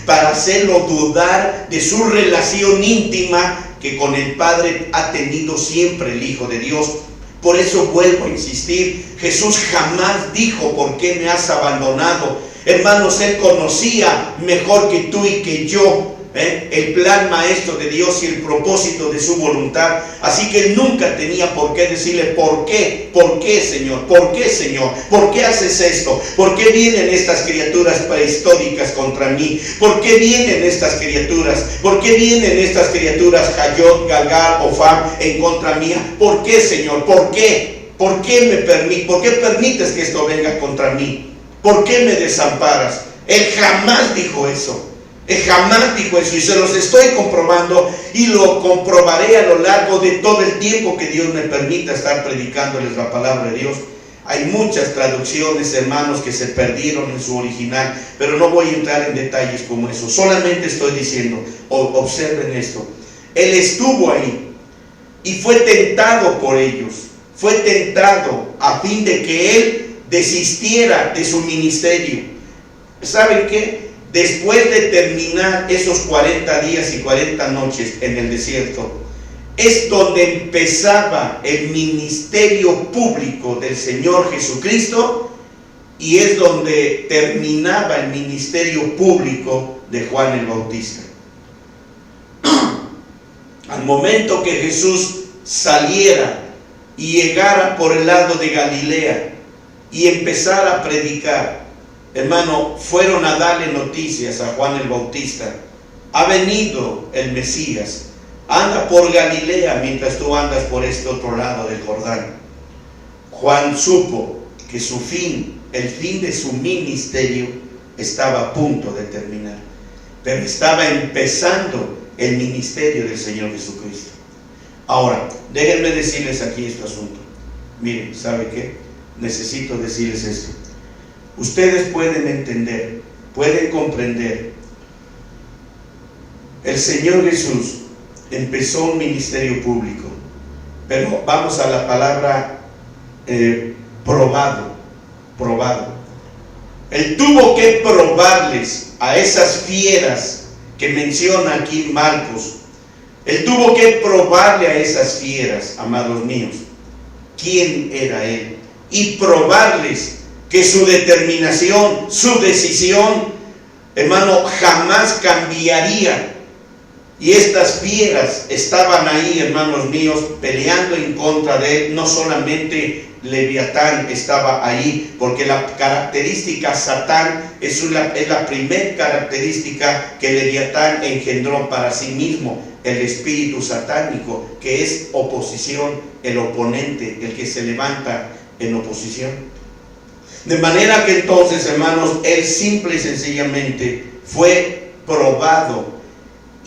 para hacerlo dudar de su relación íntima que con el Padre ha tenido siempre el Hijo de Dios. Por eso vuelvo a insistir, Jesús jamás dijo: ¿por qué me has abandonado? Hermanos, Él conocía mejor que tú y que yo el plan maestro de Dios y el propósito de su voluntad. Así que Él nunca tenía por qué decirle: ¿por qué? ¿Por qué, Señor? ¿Por qué, Señor? ¿Por qué haces esto? ¿Por qué vienen estas criaturas prehistóricas contra mí? ¿Por qué vienen estas criaturas? ¿Por qué vienen estas criaturas Hayot, Galgal, Ofam en contra mía? ¿Por qué, Señor? ¿Por qué? ¿Por qué permites que esto venga contra mí? ¿Por qué me desamparas? Él jamás dijo eso. Él jamás dijo eso, y se los estoy comprobando, y lo comprobaré a lo largo de todo el tiempo que Dios me permita estar predicándoles la palabra de Dios. Hay muchas traducciones, hermanos, que se perdieron en su original, pero no voy a entrar en detalles como eso. Solamente estoy diciendo, observen esto: Él estuvo ahí y fue tentado por ellos. Fue tentado a fin de que Él desistiera de su ministerio. ¿Saben qué? Después de terminar esos 40 días y 40 noches en el desierto, es donde empezaba el ministerio público del Señor Jesucristo, y es donde terminaba el ministerio público de Juan el Bautista. Al momento que Jesús saliera y llegara por el lado de Galilea y empezara a predicar, hermano, fueron a darle noticias a Juan el Bautista: ha venido el Mesías, anda por Galilea mientras tú andas por este otro lado del Jordán. Juan supo que su fin, el fin de su ministerio, estaba a punto de terminar, pero estaba empezando el ministerio del Señor Jesucristo. Ahora, déjenme decirles aquí este asunto. Miren, ¿sabe qué? Necesito decirles esto. Ustedes pueden entender, pueden comprender. El Señor Jesús empezó un ministerio público, pero vamos a la palabra probado. Él tuvo que probarles a esas fieras que menciona aquí Marcos. Él tuvo que probarle a esas fieras, amados míos, quién era Él, y probarles que su determinación, su decisión, hermano, jamás cambiaría. Y estas fieras estaban ahí, hermanos míos, peleando en contra de Él. No solamente Leviatán estaba ahí, porque la característica Satán es la primera característica que Leviatán engendró para sí mismo: el espíritu satánico, que es oposición, el oponente, el que se levanta en oposición. De manera que entonces, hermanos, Él simple y sencillamente fue probado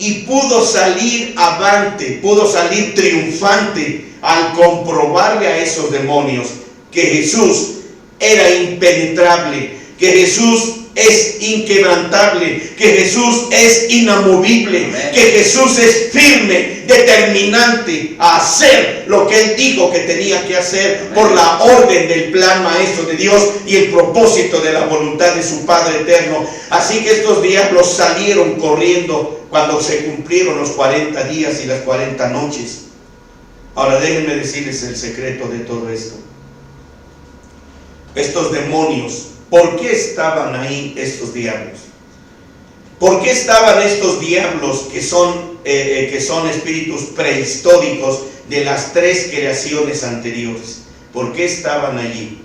y pudo salir avante, pudo salir triunfante al comprobarle a esos demonios que Jesús era impenetrable, que Jesús es inquebrantable, que Jesús es inamovible. Amén. Que Jesús es firme, determinante a hacer lo que Él dijo que tenía que hacer. Amén. Por la orden del plan maestro de Dios y el propósito de la voluntad de su Padre eterno. Así que estos diablos salieron corriendo cuando se cumplieron los 40 días y las 40 noches. Ahora déjenme decirles el secreto de todo esto. Estos demonios, ¿por qué estaban ahí estos diablos? ¿Por qué estaban estos diablos que son espíritus prehistóricos de las 3 creaciones anteriores? ¿Por qué estaban allí?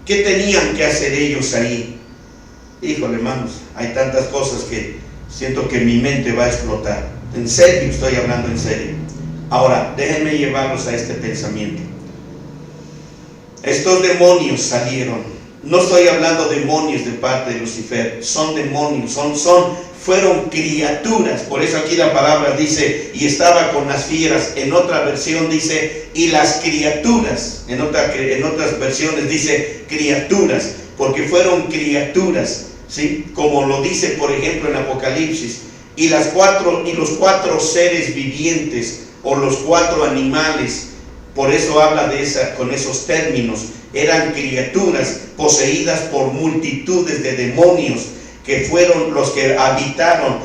¿Qué tenían que hacer ellos ahí? Híjole, hermanos, hay tantas cosas que siento que mi mente va a explotar. En serio, estoy hablando en serio. Ahora, déjenme llevarlos a este pensamiento. Estos demonios salieron. No estoy hablando de demonios de parte de Lucifer, son demonios, fueron criaturas. Por eso aquí la palabra dice, y estaba con las fieras. En otra versión dice, y las criaturas. En otras versiones dice, criaturas, porque fueron criaturas, ¿sí? Como lo dice, por ejemplo, en Apocalipsis. Y los 4 seres vivientes, o los 4 animales, por eso habla con esos términos. Eran criaturas poseídas por multitudes de demonios que fueron los que habitaron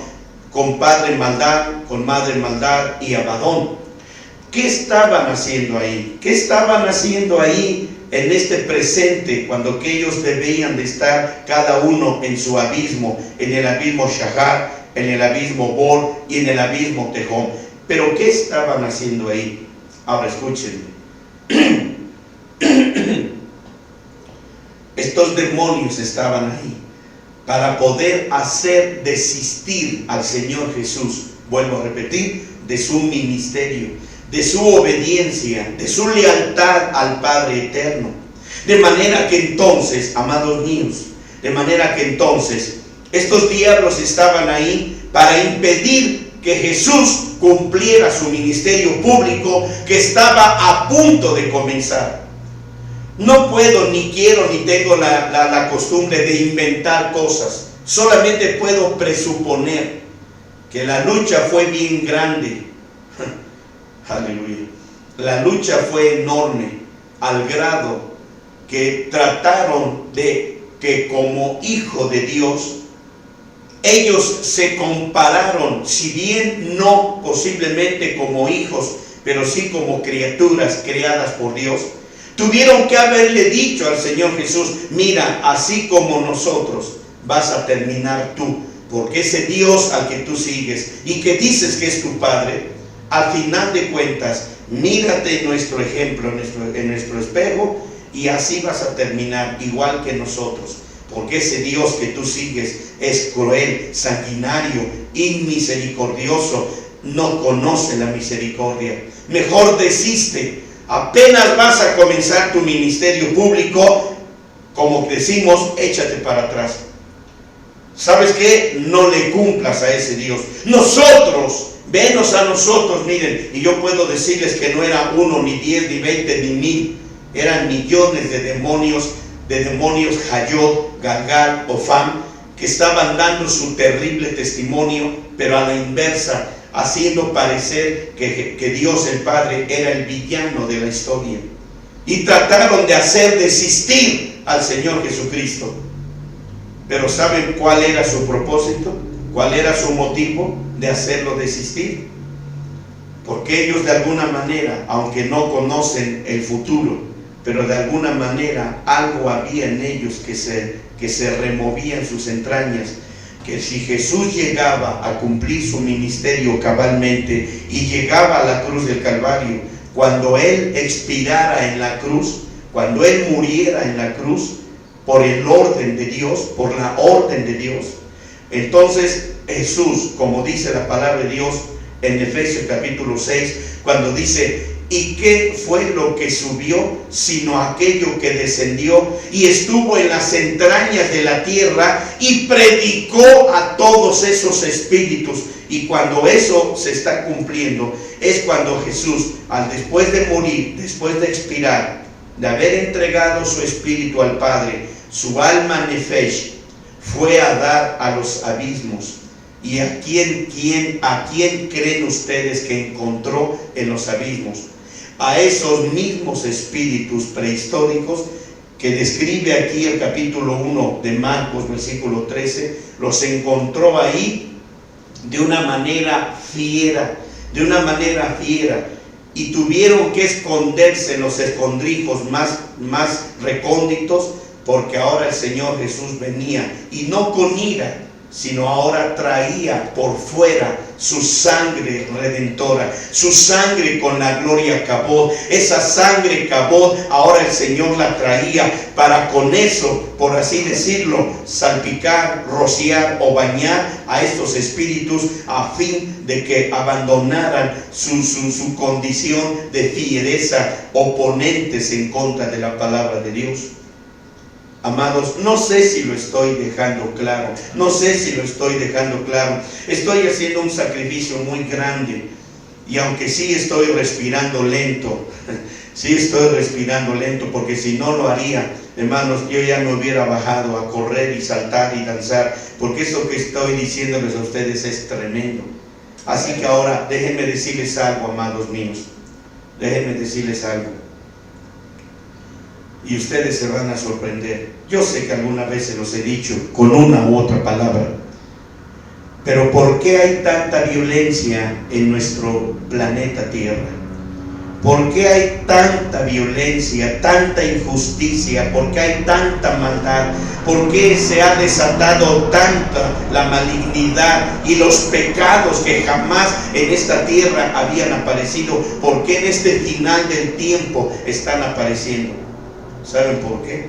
con padre maldad, con madre maldad y Abadón. ¿Qué estaban haciendo ahí? ¿Qué estaban haciendo ahí en este presente, cuando que ellos debían de estar cada uno en su abismo, en el abismo Shahar, en el abismo Bor y en el abismo Tejón? Pero ¿qué estaban haciendo ahí? Ahora escúchenme. Estos demonios estaban ahí para poder hacer desistir al Señor Jesús, vuelvo a repetir, de su ministerio, de su obediencia, de su lealtad al Padre eterno. De manera que entonces, amados míos, de manera que entonces estos diablos estaban ahí para impedir que Jesús cumpliera su ministerio público que estaba a punto de comenzar. No puedo, ni quiero, ni tengo la costumbre de inventar cosas. Solamente puedo presuponer que la lucha fue bien grande. Aleluya. La lucha fue enorme, al grado que trataron de que como hijo de Dios, ellos se compararon, si bien no posiblemente como hijos, pero sí como criaturas creadas por Dios. Tuvieron que haberle dicho al Señor Jesús: mira, así como nosotros vas a terminar tú, porque ese Dios al que tú sigues y que dices que es tu Padre, al final de cuentas, mírate nuestro ejemplo, en nuestro espejo, y así vas a terminar igual que nosotros, porque ese Dios que tú sigues es cruel, sanguinario, inmisericordioso, no conoce la misericordia. Mejor desiste. Apenas vas a comenzar tu ministerio público, como decimos, échate para atrás. ¿Sabes qué? No le cumplas a ese Dios. Nosotros, venos a nosotros, miren, y yo puedo decirles que no era 1, ni 10, ni 20, ni 1000, eran millones de demonios Hayot, Galgal, Ofam, que estaban dando su terrible testimonio, pero a la inversa, haciendo parecer que Dios el Padre era el villano de la historia. Y trataron de hacer desistir al Señor Jesucristo. Pero ¿saben cuál era su propósito? ¿Cuál era su motivo de hacerlo desistir? Porque ellos de alguna manera, aunque no conocen el futuro, pero de alguna manera algo había en ellos que se removía en sus entrañas, que si Jesús llegaba a cumplir su ministerio cabalmente y llegaba a la cruz del Calvario, cuando Él expirara en la cruz, cuando Él muriera en la cruz, por el orden de Dios, por la orden de Dios, entonces Jesús, como dice la palabra de Dios en Efesios capítulo 6, cuando dice: ¿y qué fue lo que subió, sino aquello que descendió y estuvo en las entrañas de la tierra y predicó a todos esos espíritus? Y cuando eso se está cumpliendo, es cuando Jesús, después de morir, después de expirar, de haber entregado su espíritu al Padre, su alma nefesh, fue a dar a los abismos. ¿Y a quién creen ustedes que encontró en los abismos? A esos mismos espíritus prehistóricos que describe aquí el capítulo 1 de Marcos, versículo 13, los encontró ahí de una manera fiera, y tuvieron que esconderse en los escondrijos más recónditos, porque ahora el Señor Jesús venía, y no con ira, sino ahora traía por fuera su sangre redentora, su sangre con la gloria Kabod. Esa sangre Kabod ahora el Señor la traía para con eso, por así decirlo, salpicar, rociar o bañar a estos espíritus, a fin de que abandonaran su condición de fiereza, oponentes en contra de la palabra de Dios. Amados, no sé si lo estoy dejando claro, estoy haciendo un sacrificio muy grande, y aunque sí estoy respirando lento, porque si no lo haría, hermanos, yo ya me hubiera bajado a correr y saltar y danzar, porque eso que estoy diciéndoles a ustedes es tremendo. Así que ahora déjenme decirles algo, amados míos, déjenme decirles algo. Y ustedes se van a sorprender. Yo sé que algunas veces los he dicho con una u otra palabra. Pero ¿por qué hay tanta violencia en nuestro planeta Tierra? ¿Por qué hay tanta violencia, tanta injusticia? ¿Por qué hay tanta maldad? ¿Por qué se ha desatado tanta la malignidad y los pecados que jamás en esta tierra habían aparecido? ¿Por qué en este final del tiempo están apareciendo? ¿Saben por qué?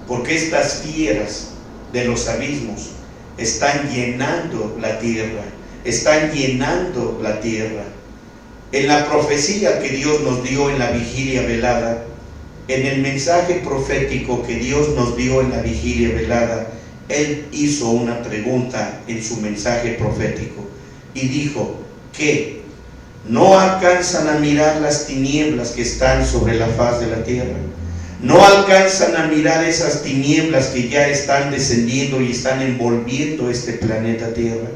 Porque estas fieras de los abismos están llenando la tierra, están llenando la tierra. En la profecía que Dios nos dio en la vigilia velada, en el mensaje profético que Dios nos dio en la vigilia velada, Él hizo una pregunta en su mensaje profético y dijo que no alcanzan a mirar las tinieblas que están sobre la faz de la tierra. No alcanzan a mirar esas tinieblas que ya están descendiendo y están envolviendo este planeta Tierra.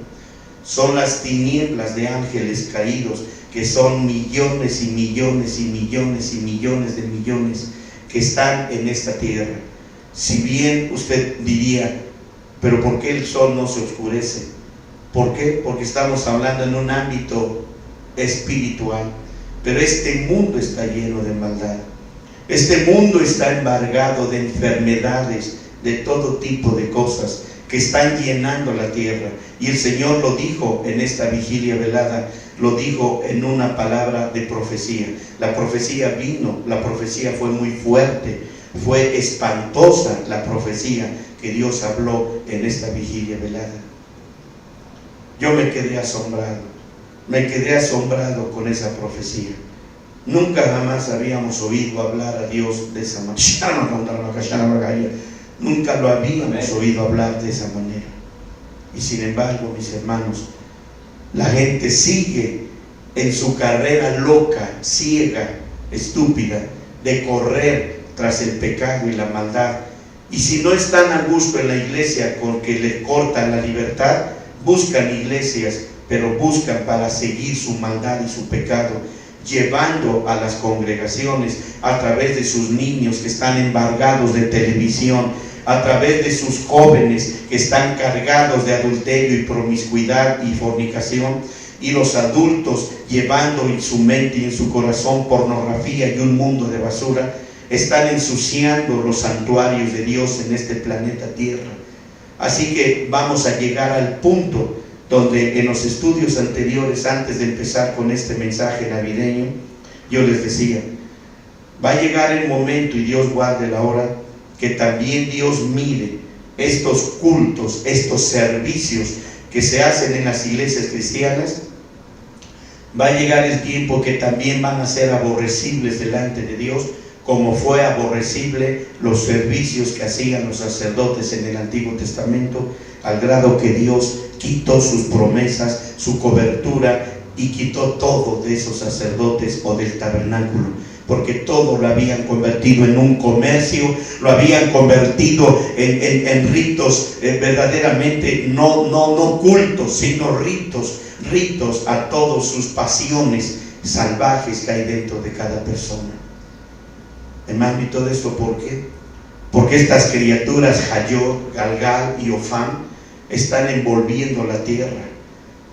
Son las tinieblas de ángeles caídos, que son millones y millones y millones y millones de millones que están en esta tierra. Si bien usted diría, pero ¿por qué el sol no se oscurece? ¿Por qué? Porque estamos hablando en un ámbito espiritual. Pero este mundo está lleno de maldad. Este mundo está embargado de enfermedades, de todo tipo de cosas que están llenando la tierra. Y el Señor lo dijo en esta vigilia velada, lo dijo en una palabra de profecía. La profecía vino, la profecía fue muy fuerte, fue espantosa la profecía que Dios habló en esta vigilia velada. Yo me quedé asombrado con esa profecía. Nunca jamás habíamos oído hablar a Dios de esa manera. Nunca lo habíamos oído hablar de esa manera. Y sin embargo, mis hermanos, la gente sigue en su carrera loca, ciega, estúpida, de correr tras el pecado y la maldad. Y si no están a gusto en la iglesia con que les cortan la libertad, buscan iglesias, pero buscan para seguir su maldad y su pecado, llevando a las congregaciones a través de sus niños que están embargados de televisión, a través de sus jóvenes que están cargados de adulterio y promiscuidad y fornicación, y los adultos llevando en su mente y en su corazón pornografía y un mundo de basura. Están ensuciando los santuarios de Dios en este planeta Tierra. Así que vamos a llegar al punto donde en los estudios anteriores, antes de empezar con este mensaje navideño, yo les decía, va a llegar el momento, y Dios guarde la hora, que también Dios mire estos cultos, estos servicios que se hacen en las iglesias cristianas. Va a llegar el tiempo que también van a ser aborrecibles delante de Dios, como fue aborrecible los servicios que hacían los sacerdotes en el Antiguo Testamento, al grado que Dios quitó sus promesas, su cobertura, y quitó todo de esos sacerdotes o del tabernáculo, porque todo lo habían convertido en un comercio, lo habían convertido en ritos verdaderamente no cultos, sino ritos a todas sus pasiones salvajes que hay dentro de cada persona. Hermano, ¿y todo esto por qué? Porque estas criaturas, Hayot, Galgal y Ofán, están envolviendo la tierra.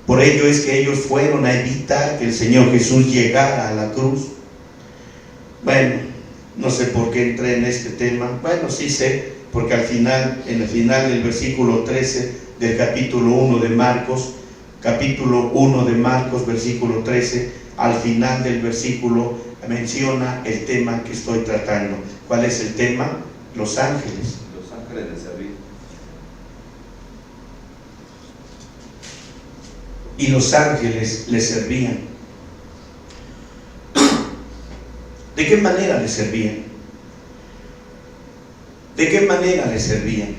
Por ello es que ellos fueron a evitar que el Señor Jesús llegara a la cruz. Bueno, no sé por qué entré en este tema. Bueno, sí sé, porque en el final del versículo 13 del capítulo 1 de Marcos, versículo 13, al final del versículo menciona el tema que estoy tratando. ¿Cuál es el tema? Los ángeles. Los ángeles de servir. Y los ángeles le servían. ¿De qué manera le servían? ¿De qué manera le servían?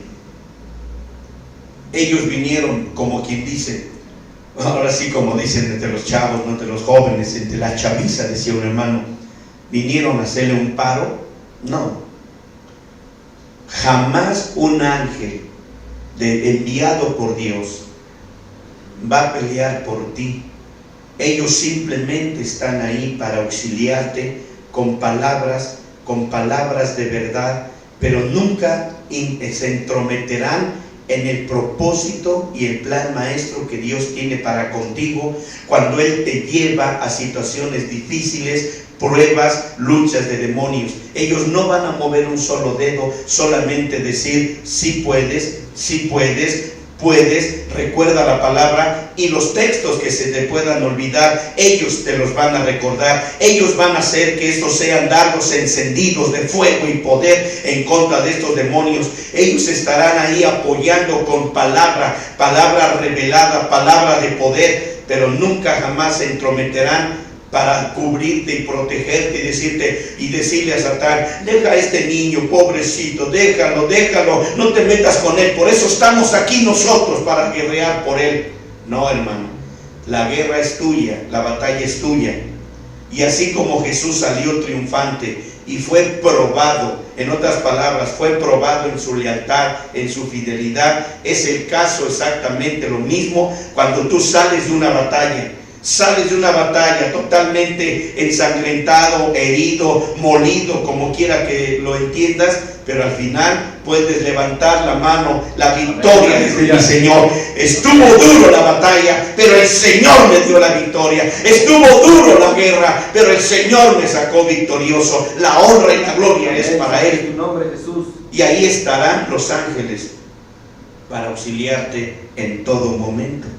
Ellos vinieron, como quien dice, ahora sí, como dicen entre los chavos, no entre los jóvenes, entre la chaviza, decía un hermano, ¿vinieron a hacerle un paro? No. Jamás un ángel enviado por Dios va a pelear por ti. Ellos simplemente están ahí para auxiliarte con palabras con palabras de verdad, pero nunca se entrometerán en el propósito y el plan maestro que Dios tiene para contigo cuando Él te lleva a situaciones difíciles, pruebas, luchas de demonios. Ellos no van a mover un solo dedo, solamente decir, sí puedes, puedes, recuerda la palabra, y los textos que se te puedan olvidar, ellos te los van a recordar. Ellos van a hacer que estos sean dardos encendidos de fuego y poder en contra de estos demonios. Ellos estarán ahí apoyando con palabra revelada, palabra de poder, pero nunca jamás se entrometerán para cubrirte y protegerte y decirte y decirle a Satán, deja a este niño, pobrecito, déjalo, no te metas con él, por eso estamos aquí nosotros, para guerrear por él. No, hermano, la guerra es tuya, la batalla es tuya. Y así como Jesús salió triunfante y fue probado, en otras palabras, fue probado en su lealtad, en su fidelidad, es el caso exactamente lo mismo cuando tú sales de una batalla. Sales de una batalla totalmente ensangrentado, herido, molido, como quiera que lo entiendas, pero al final puedes levantar la mano, la victoria es de mi Señor. Estuvo duro la batalla, pero el Señor me dio la victoria. Estuvo duro la guerra, pero el Señor me sacó victorioso. La honra y la gloria es para Él. Y ahí estarán los ángeles para auxiliarte en todo momento.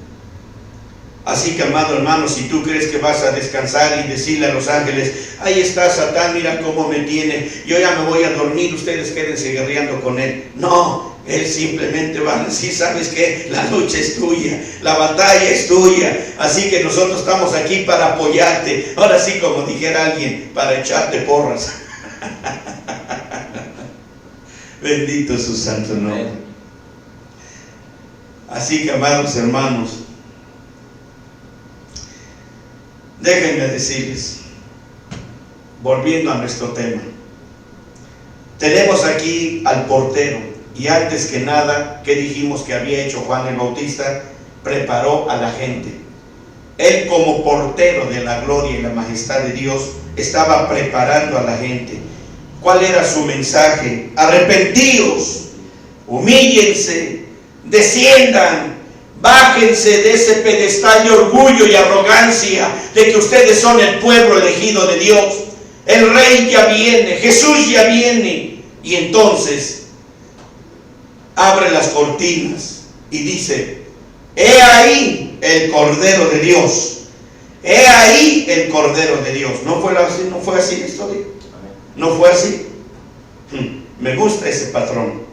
Así que, amado hermano, si tú crees que vas a descansar y decirle a los ángeles, ahí está Satán, mira cómo me tiene, yo ya me voy a dormir, ustedes quédense guerreando con él. No, él simplemente va a decir, ¿sabes qué? La lucha es tuya, la batalla es tuya, así que nosotros estamos aquí para apoyarte. Ahora sí, como dijera alguien, para echarte porras. Bendito su santo nombre. Así que, amados hermanos, déjenme decirles, volviendo a nuestro tema, tenemos aquí al portero, y antes que nada, ¿qué dijimos que había hecho Juan el Bautista? Preparó a la gente. Él, como portero de la gloria y la majestad de Dios, estaba preparando a la gente. ¿Cuál era su mensaje? Arrepentíos, humíllense, desciendan, bájense de ese pedestal de orgullo y arrogancia de que ustedes son el pueblo elegido de Dios. El Rey ya viene, Jesús ya viene. Y entonces abre las cortinas y dice, he ahí el Cordero de Dios. He ahí el Cordero de Dios. ¿No fue así la historia? ¿No fue así? Me gusta ese patrón.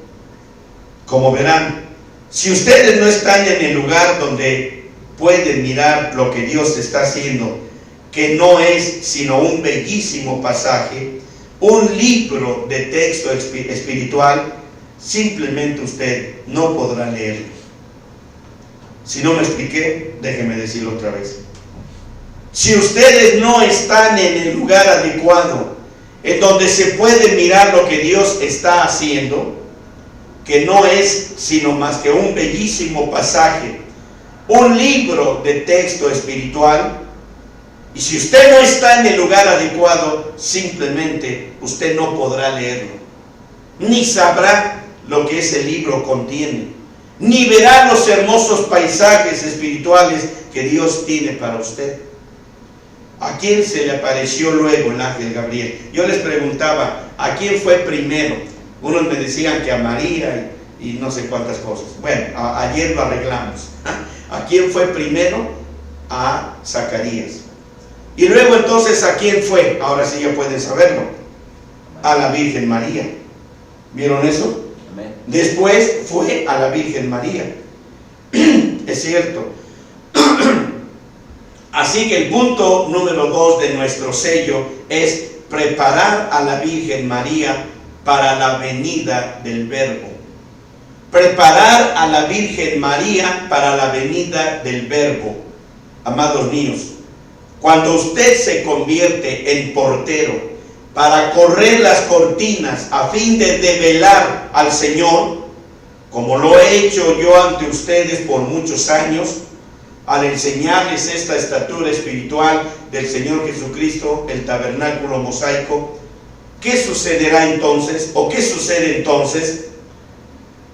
Como verán, si ustedes no están en el lugar donde pueden mirar lo que Dios está haciendo, que no es sino un bellísimo pasaje, un libro de texto espiritual, simplemente usted no podrá leerlo. Si no me expliqué, déjeme decirlo otra vez. Si ustedes no están en el lugar adecuado, en donde se puede mirar lo que Dios está haciendo, que no es sino más que un bellísimo pasaje, un libro de texto espiritual, y si usted no está en el lugar adecuado, simplemente usted no podrá leerlo, ni sabrá lo que ese libro contiene, ni verá los hermosos paisajes espirituales que Dios tiene para usted. ¿A quién se le apareció luego el ángel Gabriel? Yo les preguntaba, ¿a quién fue primero? Unos me decían que a María y no sé cuántas cosas. Bueno, ayer lo arreglamos. ¿A quién fue primero? A Zacarías. Y luego entonces, ¿a quién fue? Ahora sí ya pueden saberlo. A la Virgen María. ¿Vieron eso? Amén. Después fue a la Virgen María. Es cierto. Así que el punto número 2 de nuestro sello es preparar a la Virgen María para la venida del Verbo. Preparar a la Virgen María para la venida del Verbo. Amados míos, cuando usted se convierte en portero para correr las cortinas a fin de develar al Señor, como lo he hecho yo ante ustedes por muchos años, al enseñarles esta estatura espiritual del Señor Jesucristo, el tabernáculo mosaico, ¿qué sucederá entonces? ¿O qué sucede entonces?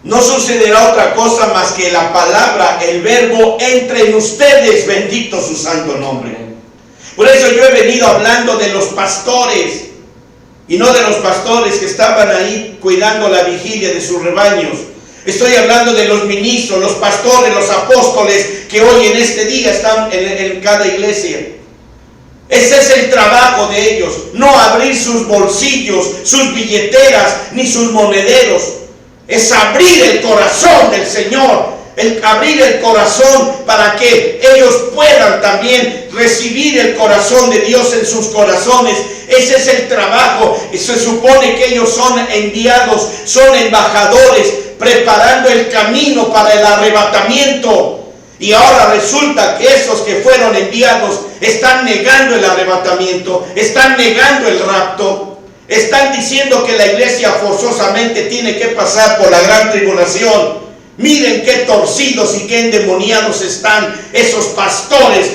No sucederá otra cosa más que la palabra, el verbo entre en ustedes, bendito su santo nombre. Por eso yo he venido hablando de los pastores, y no de los pastores que estaban ahí cuidando la vigilia de sus rebaños. Estoy hablando de los ministros, los pastores, los apóstoles que hoy en este día están en cada iglesia. Ese es el trabajo de ellos, no abrir sus bolsillos, sus billeteras, ni sus monederos. Es abrir el corazón del Señor, abrir el corazón para que ellos puedan también recibir el corazón de Dios en sus corazones. Ese es el trabajo. Se supone que ellos son enviados, son embajadores, preparando el camino para el arrebatamiento. Y ahora resulta que esos que fueron enviados están negando el arrebatamiento, están negando el rapto, están diciendo que la iglesia forzosamente tiene que pasar por la gran tribulación. Miren qué torcidos y qué endemoniados están esos pastores.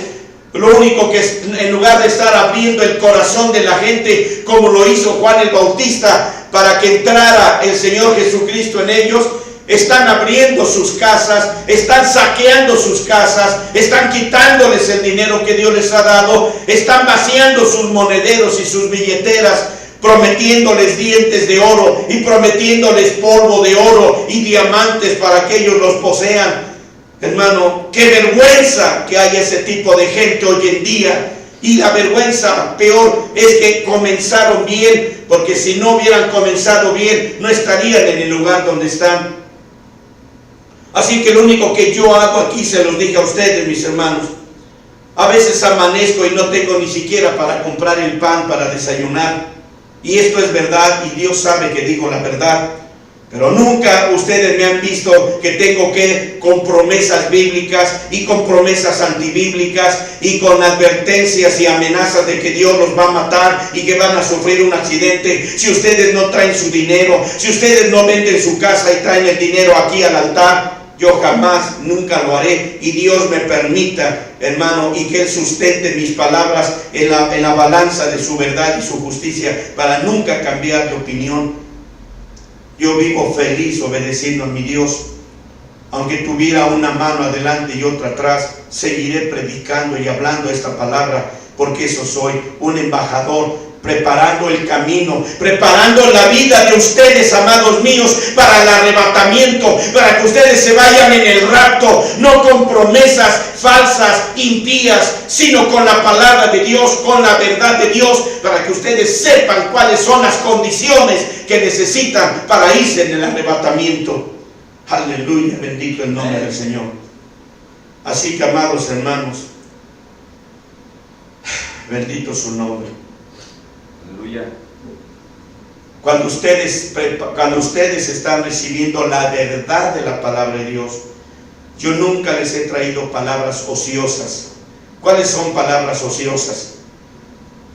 Lo único que es, en lugar de estar abriendo el corazón de la gente como lo hizo Juan el Bautista para que entrara el Señor Jesucristo en ellos, están abriendo sus casas, están saqueando sus casas, están quitándoles el dinero que Dios les ha dado, están vaciando sus monederos y sus billeteras, prometiéndoles dientes de oro y prometiéndoles polvo de oro y diamantes para que ellos los posean. Hermano, qué vergüenza que haya ese tipo de gente hoy en día. Y la vergüenza peor es que comenzaron bien, porque si no hubieran comenzado bien, no estarían en el lugar donde están. Así que lo único que yo hago aquí, se los dije a ustedes, mis hermanos, a veces amanezco y no tengo ni siquiera para comprar el pan para desayunar. Y esto es verdad, y Dios sabe que digo la verdad. Pero nunca ustedes me han visto que tengo que con promesas bíblicas y con promesas antibíblicas y con advertencias y amenazas de que Dios los va a matar y que van a sufrir un accidente. Si ustedes no traen su dinero, si ustedes no venden su casa y traen el dinero aquí al altar, yo jamás, nunca lo haré. Y Dios me permita, hermano, y que Él sustente mis palabras en la balanza de su verdad y su justicia para nunca cambiar de opinión. Yo vivo feliz obedeciendo a mi Dios. Aunque tuviera una mano adelante y otra atrás, seguiré predicando y hablando esta palabra, porque eso soy, un embajador, preparando el camino, preparando la vida de ustedes, amados míos, para el arrebatamiento, para que ustedes se vayan en el rapto, no con promesas falsas, impías, sino con la palabra de Dios, con la verdad de Dios, para que ustedes sepan cuáles son las condiciones que necesitan para irse en el arrebatamiento. Aleluya, bendito el nombre del Señor. Así que, amados hermanos, bendito su nombre. Aleluya. Cuando ustedes están recibiendo la verdad de la palabra de Dios, yo nunca les he traído palabras ociosas. ¿Cuáles son palabras ociosas?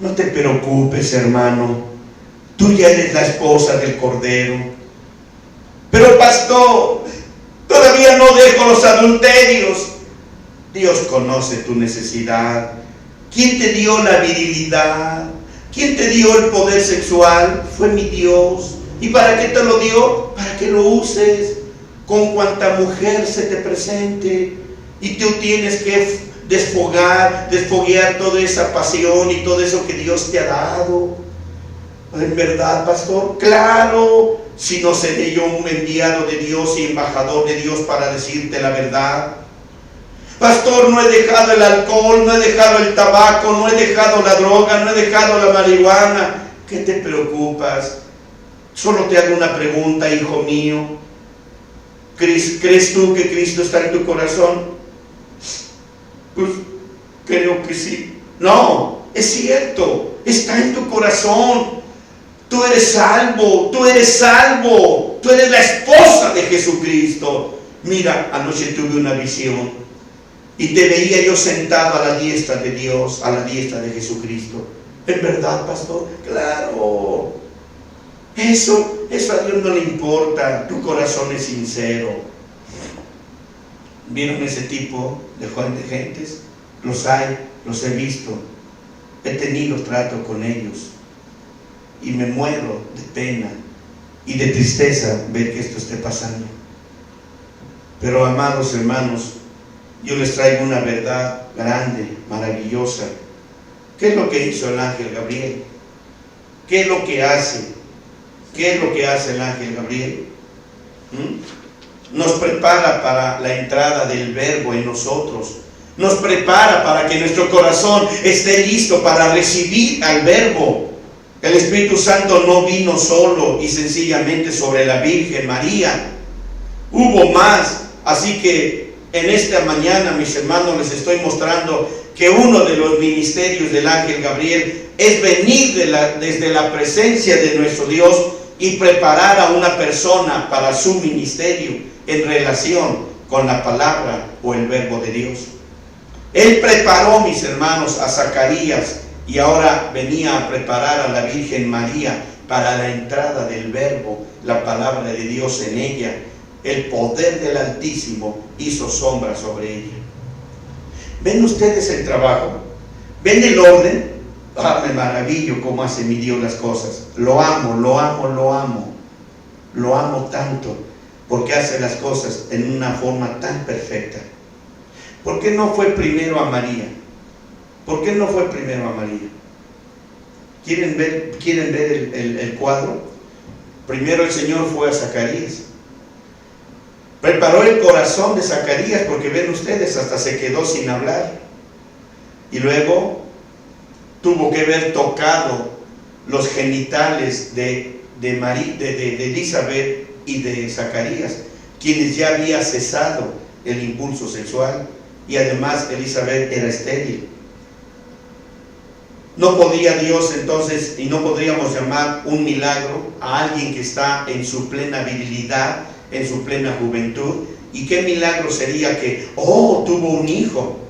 No te preocupes, hermano, tú ya eres la esposa del Cordero. Pero pastor, todavía no dejo los adulterios. Dios conoce tu necesidad. ¿Quién te dio la virilidad? ¿Quién te dio el poder sexual? Fue mi Dios. ¿Y para qué te lo dio? Para que lo uses con cuanta mujer se te presente. Y tú tienes que desfoguear toda esa pasión y todo eso que Dios te ha dado. ¿En verdad, pastor? Claro. Si no seré yo un enviado de Dios y embajador de Dios para decirte la verdad. Pastor, no he dejado el alcohol, no he dejado el tabaco, no he dejado la droga, no he dejado la marihuana. ¿Qué te preocupas? Solo te hago una pregunta, hijo mío. ¿Crees tú que Cristo está en tu corazón? Pues creo que sí. No, es cierto, está en tu corazón. Tú eres salvo, tú eres salvo, tú eres la esposa de Jesucristo. Mira, anoche tuve una visión y te veía yo sentado a la diestra de Dios, a la diestra de Jesucristo. ¿Es verdad, pastor? Claro. Eso a Dios no le importa. Tu corazón es sincero. ¿Vieron ese tipo de gentes? Los hay, los he visto. He tenido trato con ellos. y me muero de pena y de tristeza ver que esto esté pasando. Pero amados hermanos, yo les traigo una verdad grande, maravillosa. ¿Qué es lo que hizo el ángel Gabriel? ¿Qué es lo que hace? ¿Qué es lo que hace el ángel Gabriel? Nos prepara para la entrada del Verbo en nosotros. Nos prepara para que nuestro corazón esté listo para recibir al Verbo. El Espíritu Santo no vino solo y sencillamente sobre la Virgen María. Hubo más. Así que en esta mañana, mis hermanos, les estoy mostrando que uno de los ministerios del ángel Gabriel es venir desde la presencia de nuestro Dios y preparar a una persona para su ministerio en relación con la palabra o el Verbo de Dios. Él preparó, mis hermanos, a Zacarías y ahora venía a preparar a la Virgen María para la entrada del Verbo, la palabra de Dios en ella. El poder del Altísimo hizo sombra sobre ella. ¿Ven ustedes el trabajo? ¿Ven el orden? Me maravillo cómo hace mi Dios las cosas. Lo amo, lo amo, lo amo. Lo amo tanto porque hace las cosas en una forma tan perfecta. ¿Por qué no fue primero a María? ¿Por qué no fue primero a María? ¿Quieren ver el cuadro? Primero el Señor fue a Zacarías. Preparó el corazón de Zacarías, porque ven ustedes, hasta se quedó sin hablar. Y luego tuvo que haber tocado los genitales de Elizabeth y de Zacarías, quienes ya había cesado el impulso sexual, y además Elizabeth era estéril. No podía Dios entonces, y no podríamos llamar un milagro a alguien que está en su plena virilidad, en su plena juventud. ¿Y qué milagro sería que, tuvo un hijo?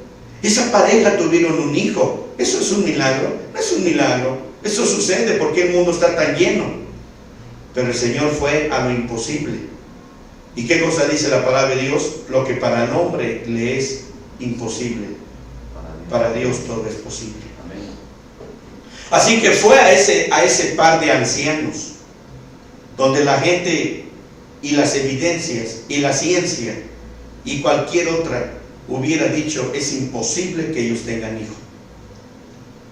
Esa pareja tuvieron un hijo. ¿Eso es un milagro? No es un milagro. Eso sucede porque el mundo está tan lleno. Pero el Señor fue a lo imposible. ¿Y qué cosa dice la palabra de Dios? Lo que para el hombre le es imposible, para Dios todo es posible. Amén. Así que fue a ese par de ancianos, donde la gente y las evidencias y la ciencia y cualquier otra hubiera dicho es imposible que ellos tengan hijo.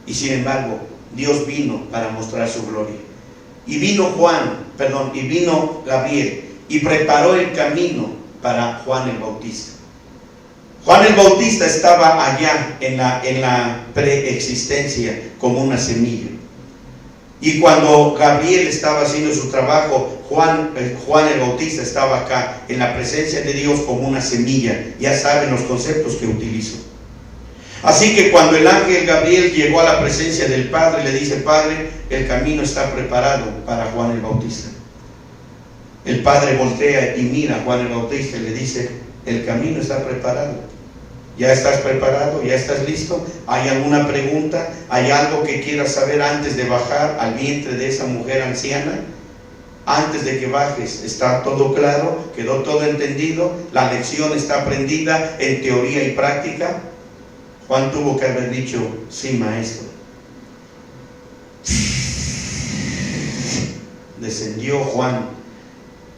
Y sin embargo, Dios vino para mostrar su gloria. Y vino Gabriel y preparó el camino para Juan el Bautista. Juan el Bautista estaba allá en la preexistencia como una semilla. Y cuando Gabriel estaba haciendo su trabajo, Juan el Bautista estaba acá en la presencia de Dios como una semilla. Ya saben los conceptos que utilizo. Así que cuando el ángel Gabriel llegó a la presencia del Padre, le dice: Padre, el camino está preparado para Juan el Bautista. El Padre voltea y mira a Juan el Bautista y le dice: el camino está preparado. ¿Ya estás preparado? ¿Ya estás listo? ¿Hay alguna pregunta? ¿Hay algo que quieras saber antes de bajar al vientre de esa mujer anciana? Antes de que bajes, ¿está todo claro? ¿Quedó todo entendido? ¿La lección está aprendida en teoría y práctica? Juan tuvo que haber dicho: sí, maestro. Descendió Juan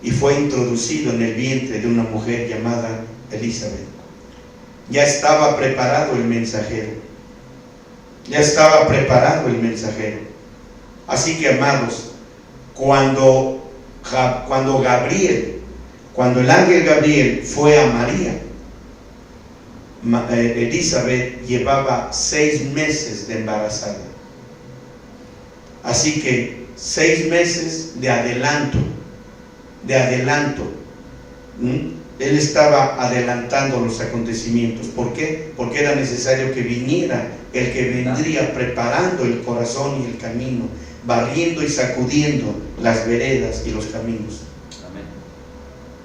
y fue introducido en el vientre de una mujer llamada Elizabeth. Ya estaba preparado el mensajero. Ya estaba preparado el mensajero. Así que, amados, cuando el ángel Gabriel fue a María, Elizabeth llevaba 6 meses de embarazada. Así que 6 meses de adelanto. Él estaba adelantando los acontecimientos. ¿Por qué? Porque era necesario que viniera el que vendría preparando el corazón y el camino, barriendo y sacudiendo las veredas y los caminos. Amén.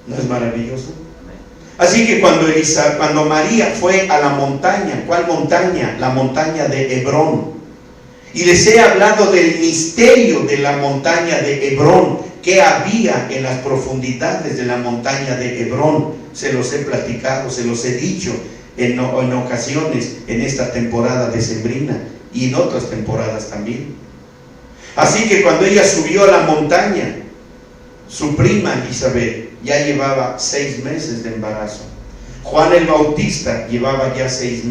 ¿No es maravilloso? Amén. Así que cuando María fue a la montaña, ¿cuál montaña? La montaña de Hebrón. Y les he hablado del misterio de la montaña de Hebrón, que había en las profundidades de la montaña de Hebrón. Se los he platicado, se los he dicho en ocasiones en esta temporada decembrina y en otras temporadas también. Así que cuando ella subió a la montaña, su prima Isabel ya llevaba 6 meses de embarazo. Juan el Bautista llevaba ya 6 meses.